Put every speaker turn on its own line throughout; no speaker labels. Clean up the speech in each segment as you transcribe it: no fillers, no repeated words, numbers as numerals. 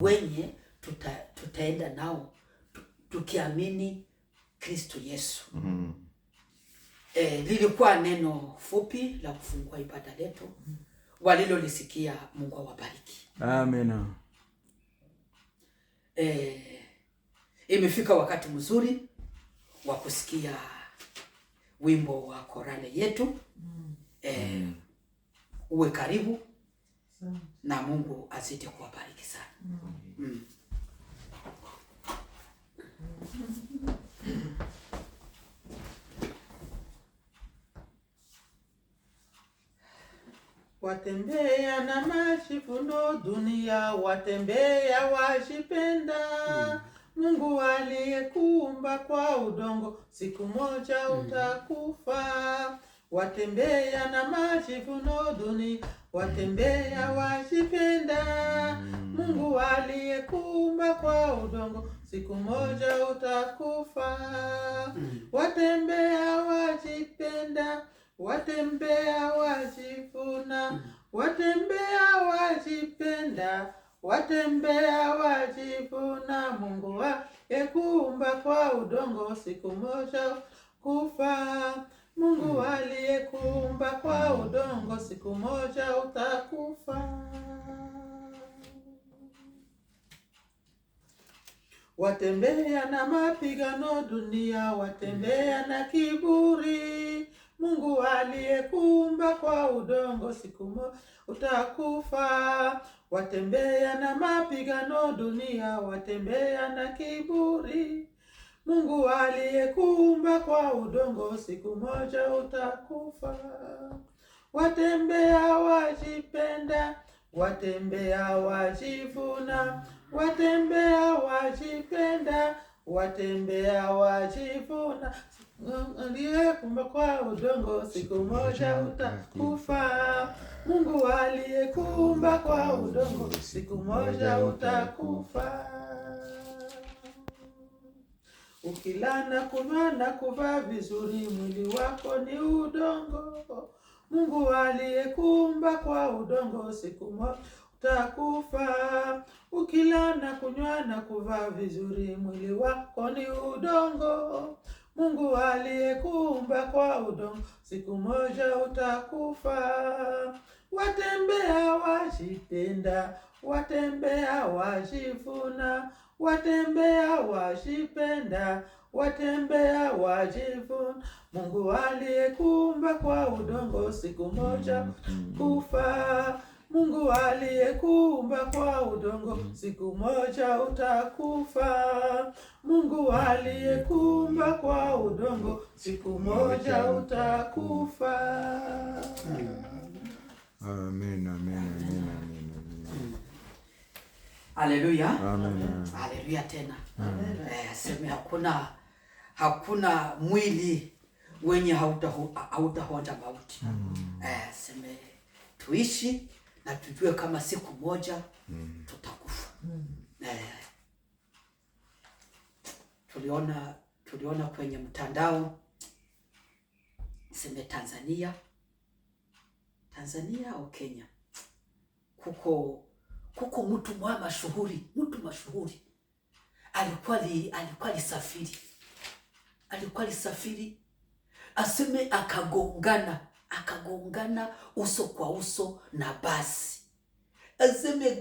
wenye tutaenda nao tukiamini Kristo Yesu. Lilikuwa neno fupi la kufungua ibada letu. Walilolisikia Mungu awabariki.
Amen.
Imefika wakati mzuri wa kusikia wimbo wa korale yetu. Uwe karibu na Mungu azidi kuwabariki sana.
Watembea na majivuno dunia, watembea wajipenda. Mungu aliyekuumba kwa udongo, siku moja utakufa. Watembea na majivuno dunia, watembea wajipenda. Mungu aliyekuumba kwa udongo, siku moja utakufa. Watembea wajipenda, watembea wajivuna, watembea wajipenda, watembea wajivuna. Mungu aliyekuumba kwa udongo, siku moja kufa. Mungu aliyekuumba kwa udongo, siku moja utakufa. Watembea na mapigano dunia, watembea na kiburi. Mungu aliyekuumba kwa udongo, siku moja utakufa. Watembea na mapigano dunia, watembea na kiburi. Mungu aliyekuumba kwa udongo, siku moja utakufa. Watembea wajipenda, watembea wajivuna, watembea wajipenda, watembea wajivuna. Aliyekuumba kwa udongo, siku moja utakufa. Mungu aliyekuumba kwa udongo, siku moja utakufa. Ukila na kunywa na kuvaa vizuri, mwili wako ni udongo. Mungu aliyekuumba kwa udongo, siku moja utakufa. Ukila na kunywa na kuvaa vizuri, mwili wako ni udongo. Mungu aliyekuumba kwa udongo, siku moja utakufa. Watembea wajipenda, watembea wajivuna, watembea wajipenda, watembea wajivuna. Mungu aliyekuumba kwa udongo, siku moja kufa. Mungu aliyekuumba kwa udongo, siku moja utakufa. Mungu aliyekuumba kwa udongo, siku moja utakufa.
Amen, amen, amen, amen.
Haleluya.
Amen.
Haleluya tena. Sema hakuna mwili wenye hautaonja mauti. Sema tuishi na tujue kama siku moja tutakufa. Tuliona kwenye mtandao, sema Tanzania au Kenya, kuko mtu mashuhuri alikuwa lisafiri, aseme akagongana uso kwa uso na basi. Aseme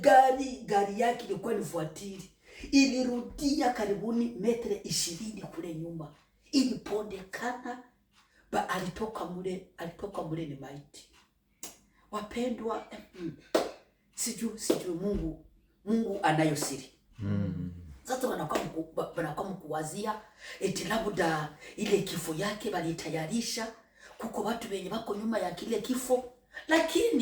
gari yake ilikuwa ni voitire, ilirudia karibuni metre 20 kule nyuma, ilipondekana alitoka mule ni maiti. Wapendwa, sijui Mungu anayo siri. Sasa wanakuwa mkuwazia eti labda ile kifo yake walitayarisha, kuko watu wenye wako nyuma ya kile kifo, lakini